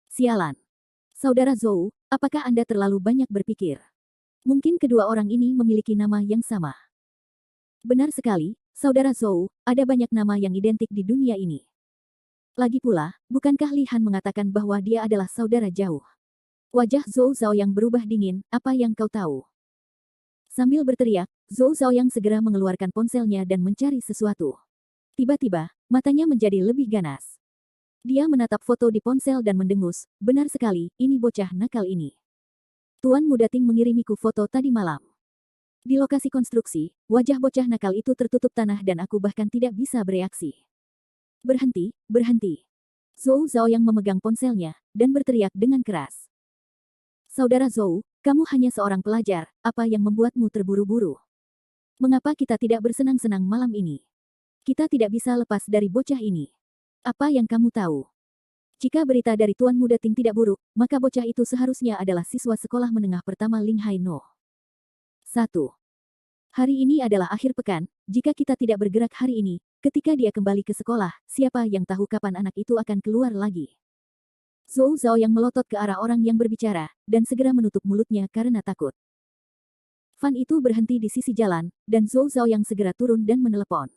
Sialan. Saudara Zhou, apakah Anda terlalu banyak berpikir? Mungkin kedua orang ini memiliki nama yang sama. Benar sekali, Saudara Zhou, ada banyak nama yang identik di dunia ini. Lagi pula, bukankah Li Han mengatakan bahwa dia adalah saudara jauh? Wajah Zhou Zhaoyang berubah dingin, apa yang kau tahu? Sambil berteriak, Zhou Zhaoyang segera mengeluarkan ponselnya dan mencari sesuatu. Tiba-tiba, matanya menjadi lebih ganas. Dia menatap foto di ponsel dan mendengus, benar sekali, ini bocah nakal ini. Tuan Muda Ting mengirimiku foto tadi malam. Di lokasi konstruksi, wajah bocah nakal itu tertutup tanah dan aku bahkan tidak bisa bereaksi. Berhenti, berhenti. Zhou Zhaoyang memegang ponselnya, dan berteriak dengan keras. Saudara Zhou, kamu hanya seorang pelajar, apa yang membuatmu terburu-buru? Mengapa kita tidak bersenang-senang malam ini? Kita tidak bisa lepas dari bocah ini. Apa yang kamu tahu? Jika berita dari Tuan Muda Ting tidak buruk, maka bocah itu seharusnya adalah siswa sekolah menengah pertama Ling Hai No. 1. Hari ini adalah akhir pekan, jika kita tidak bergerak hari ini, ketika dia kembali ke sekolah, siapa yang tahu kapan anak itu akan keluar lagi? Zhou Zhaoyang melotot ke arah orang yang berbicara, dan segera menutup mulutnya karena takut. Fan itu berhenti di sisi jalan, dan Zhou Zhaoyang segera turun dan menelepon.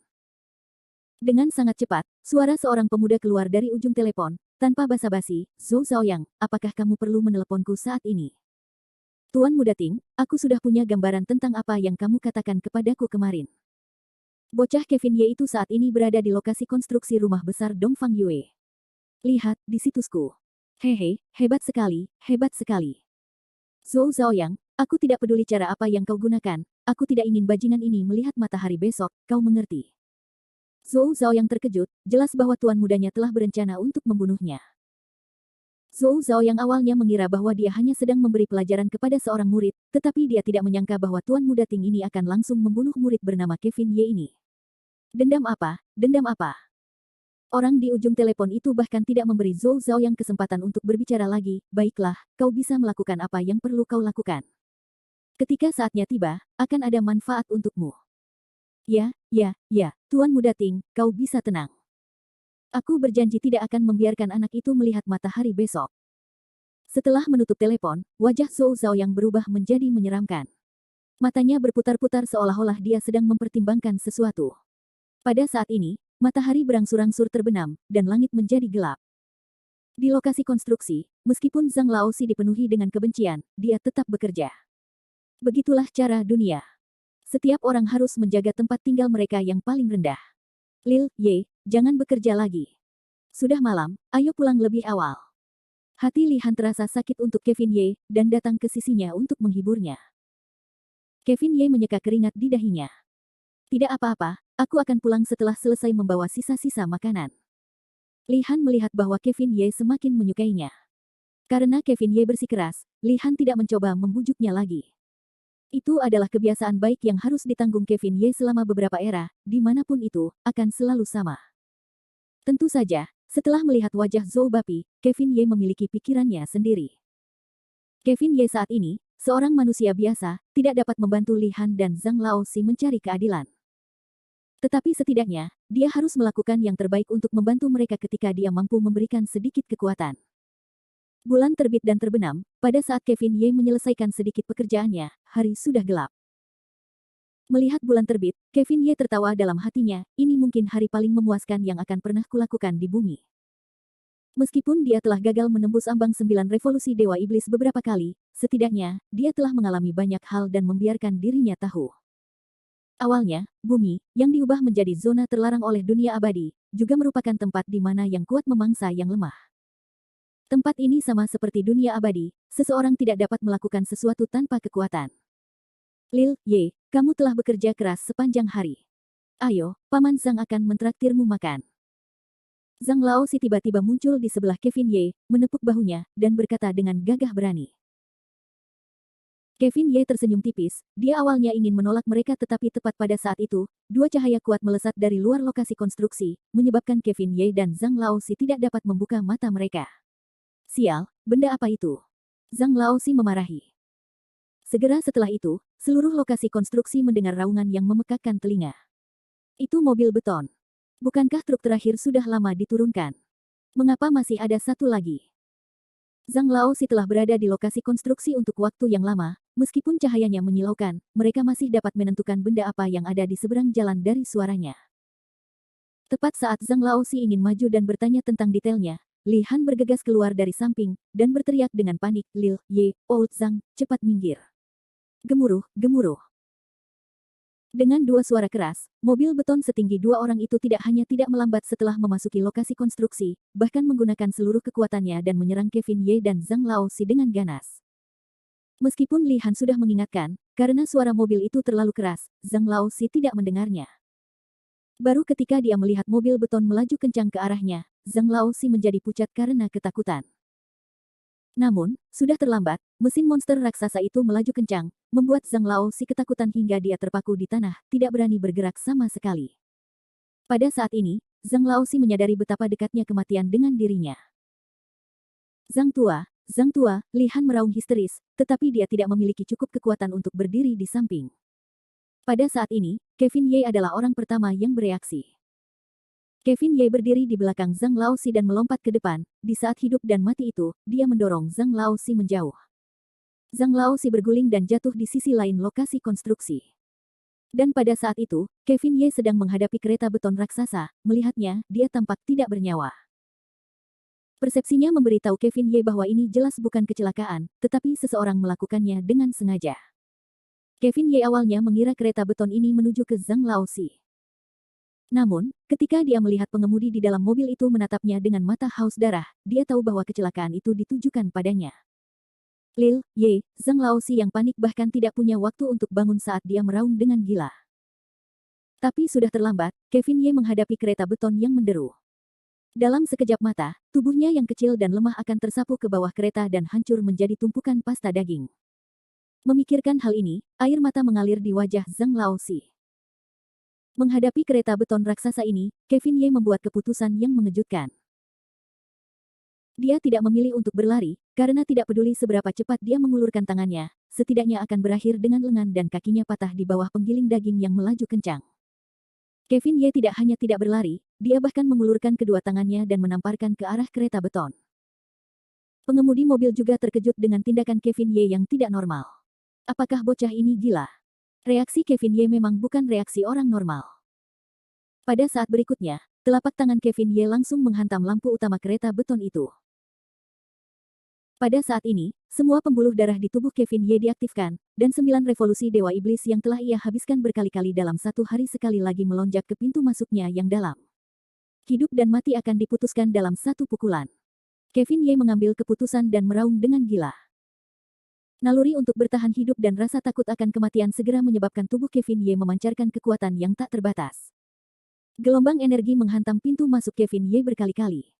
Dengan sangat cepat, suara seorang pemuda keluar dari ujung telepon, tanpa basa-basi, Zhou Zhaoyang, apakah kamu perlu meneleponku saat ini? Tuan Muda Ting, aku sudah punya gambaran tentang apa yang kamu katakan kepadaku kemarin. Bocah Kevin Ye itu saat ini berada di lokasi konstruksi rumah besar Dongfang Yue. Lihat, di situsku. Hehe, hebat sekali, hebat sekali. Zhou Zhaoyang, aku tidak peduli cara apa yang kau gunakan, aku tidak ingin bajingan ini melihat matahari besok, kau mengerti? Zhou Zhaoyang terkejut, jelas bahwa tuan mudanya telah berencana untuk membunuhnya. Zhou Zhaoyang awalnya mengira bahwa dia hanya sedang memberi pelajaran kepada seorang murid, tetapi dia tidak menyangka bahwa Tuan Muda Ting ini akan langsung membunuh murid bernama Kevin Ye ini. Dendam apa? Dendam apa? Orang di ujung telepon itu bahkan tidak memberi Zhou Zhaoyang kesempatan untuk berbicara lagi. Baiklah, kau bisa melakukan apa yang perlu kau lakukan. Ketika saatnya tiba, akan ada manfaat untukmu. Ya, Tuan Muda Ting, kau bisa tenang. Aku berjanji tidak akan membiarkan anak itu melihat matahari besok. Setelah menutup telepon, wajah Zhou Zhaoyang berubah menjadi menyeramkan. Matanya berputar-putar seolah-olah dia sedang mempertimbangkan sesuatu. Pada saat ini, matahari berangsur-angsur terbenam, dan langit menjadi gelap. Di lokasi konstruksi, meskipun Zhang Laoxi dipenuhi dengan kebencian, dia tetap bekerja. Begitulah cara dunia. Setiap orang harus menjaga tempat tinggal mereka yang paling rendah. Lil Ye, jangan bekerja lagi. Sudah malam, ayo pulang lebih awal. Hati Li Han terasa sakit untuk Kevin Ye, dan datang ke sisinya untuk menghiburnya. Kevin Ye menyeka keringat di dahinya. Tidak apa-apa, aku akan pulang setelah selesai membawa sisa-sisa makanan. Li Han melihat bahwa Kevin Ye semakin menyukainya. Karena Kevin Ye bersikeras, Li Han tidak mencoba membujuknya lagi. Itu adalah kebiasaan baik yang harus ditanggung Kevin Ye selama beberapa era, dimanapun itu, akan selalu sama. Tentu saja, setelah melihat wajah Zhou Bapi, Kevin Ye memiliki pikirannya sendiri. Kevin Ye saat ini, seorang manusia biasa, tidak dapat membantu Li Han dan Zhang Laoxi mencari keadilan. Tetapi setidaknya, dia harus melakukan yang terbaik untuk membantu mereka ketika dia mampu memberikan sedikit kekuatan. Bulan terbit dan terbenam, pada saat Kevin Ye menyelesaikan sedikit pekerjaannya, hari sudah gelap. Melihat bulan terbit, Kevin Ye tertawa dalam hatinya, ini mungkin hari paling memuaskan yang akan pernah kulakukan di bumi. Meskipun dia telah gagal menembus ambang 9 revolusi Dewa Iblis beberapa kali, setidaknya, dia telah mengalami banyak hal dan membiarkan dirinya tahu. Awalnya, bumi, yang diubah menjadi zona terlarang oleh dunia abadi, juga merupakan tempat di mana yang kuat memangsa yang lemah. Tempat ini sama seperti dunia abadi, seseorang tidak dapat melakukan sesuatu tanpa kekuatan. Lil Ye, kamu telah bekerja keras sepanjang hari. Ayo, Paman Zhang akan mentraktirmu makan. Zhang Laoxi tiba-tiba muncul di sebelah Kevin Ye, menepuk bahunya, dan berkata dengan gagah berani. Kevin Ye tersenyum tipis, dia awalnya ingin menolak mereka tetapi tepat pada saat itu, dua cahaya kuat melesat dari luar lokasi konstruksi, menyebabkan Kevin Ye dan Zhang Laoxi tidak dapat membuka mata mereka. Sial, benda apa itu? Zhang Laoxi memarahi. Segera setelah itu, seluruh lokasi konstruksi mendengar raungan yang memekakkan telinga. Itu mobil beton. Bukankah truk terakhir sudah lama diturunkan? Mengapa masih ada satu lagi? Zhang Laozi telah berada di lokasi konstruksi untuk waktu yang lama, meskipun cahayanya menyilaukan, mereka masih dapat menentukan benda apa yang ada di seberang jalan dari suaranya. Tepat saat Zhang Laozi ingin maju dan bertanya tentang detailnya, Li Han bergegas keluar dari samping, dan berteriak dengan panik, "Lil, Ye, Old Zhang, cepat minggir." Gemuruh, gemuruh. Dengan dua suara keras, mobil beton setinggi dua orang itu tidak hanya tidak melambat setelah memasuki lokasi konstruksi, bahkan menggunakan seluruh kekuatannya dan menyerang Kevin Ye dan Zhang Laozi dengan ganas. Meskipun Li Han sudah mengingatkan, karena suara mobil itu terlalu keras, Zhang Laozi tidak mendengarnya. Baru ketika dia melihat mobil beton melaju kencang ke arahnya, Zhang Laozi menjadi pucat karena ketakutan. Namun, sudah terlambat, mesin monster raksasa itu melaju kencang, membuat Zhang Laozi ketakutan hingga dia terpaku di tanah, tidak berani bergerak sama sekali. Pada saat ini, Zhang Laozi menyadari betapa dekatnya kematian dengan dirinya. Zhang Tua, Li Han meraung histeris, tetapi dia tidak memiliki cukup kekuatan untuk berdiri di samping. Pada saat ini, Kevin Ye adalah orang pertama yang bereaksi. Kevin Ye berdiri di belakang Zhang Laozi dan melompat ke depan. Di saat hidup dan mati itu, dia mendorong Zhang Laozi menjauh. Zhang Laozi berguling dan jatuh di sisi lain lokasi konstruksi. Dan pada saat itu, Kevin Ye sedang menghadapi kereta beton raksasa. Melihatnya, dia tampak tidak bernyawa. Persepsinya memberitahu Kevin Ye bahwa ini jelas bukan kecelakaan, tetapi seseorang melakukannya dengan sengaja. Kevin Ye awalnya mengira kereta beton ini menuju ke Zhang Laozi. Namun, ketika dia melihat pengemudi di dalam mobil itu menatapnya dengan mata haus darah, dia tahu bahwa kecelakaan itu ditujukan padanya. Lil, Ye, Zhang Laozi yang panik bahkan tidak punya waktu untuk bangun saat dia meraung dengan gila. Tapi sudah terlambat, Kevin Ye menghadapi kereta beton yang menderu. Dalam sekejap mata, tubuhnya yang kecil dan lemah akan tersapu ke bawah kereta dan hancur menjadi tumpukan pasta daging. Memikirkan hal ini, air mata mengalir di wajah Zhang Laozi. Menghadapi kereta beton raksasa ini, Kevin Ye membuat keputusan yang mengejutkan. Dia tidak memilih untuk berlari, karena tidak peduli seberapa cepat dia mengulurkan tangannya, setidaknya akan berakhir dengan lengan dan kakinya patah di bawah penggiling daging yang melaju kencang. Kevin Ye tidak hanya tidak berlari, dia bahkan mengulurkan kedua tangannya dan menamparkan ke arah kereta beton. Pengemudi mobil juga terkejut dengan tindakan Kevin Ye yang tidak normal. Apakah bocah ini gila? Reaksi Kevin Ye memang bukan reaksi orang normal. Pada saat berikutnya, telapak tangan Kevin Ye langsung menghantam lampu utama kereta beton itu. Pada saat ini, semua pembuluh darah di tubuh Kevin Ye diaktifkan, dan 9 revolusi Dewa Iblis yang telah ia habiskan berkali-kali dalam satu hari sekali lagi melonjak ke pintu masuknya yang dalam. Hidup dan mati akan diputuskan dalam satu pukulan. Kevin Ye mengambil keputusan dan meraung dengan gila. Naluri untuk bertahan hidup dan rasa takut akan kematian segera menyebabkan tubuh Kevin Ye memancarkan kekuatan yang tak terbatas. Gelombang energi menghantam pintu masuk Kevin Ye berkali-kali.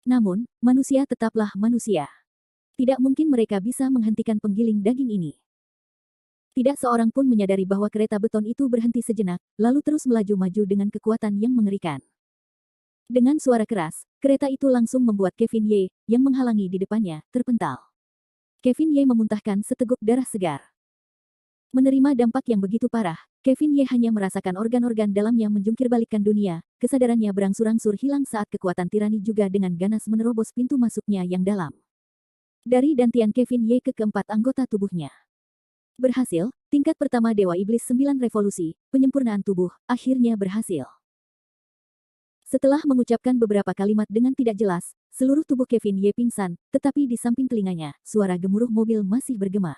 Namun, manusia tetaplah manusia. Tidak mungkin mereka bisa menghentikan penggiling daging ini. Tidak seorang pun menyadari bahwa kereta beton itu berhenti sejenak, lalu terus melaju-maju dengan kekuatan yang mengerikan. Dengan suara keras, kereta itu langsung membuat Kevin Ye, yang menghalangi di depannya, terpental. Kevin Ye memuntahkan seteguk darah segar. Menerima dampak yang begitu parah, Kevin Ye hanya merasakan organ-organ dalamnya menjungkirbalikkan dunia, kesadarannya berangsur-angsur hilang saat kekuatan tirani juga dengan ganas menerobos pintu masuknya yang dalam. Dari dantian Kevin Ye ke keempat anggota tubuhnya. Berhasil, tingkat pertama Dewa Iblis 9 revolusi, penyempurnaan tubuh, akhirnya berhasil. Setelah mengucapkan beberapa kalimat dengan tidak jelas, seluruh tubuh Kevin Ye pingsan, tetapi di samping telinganya, suara gemuruh mobil masih bergema.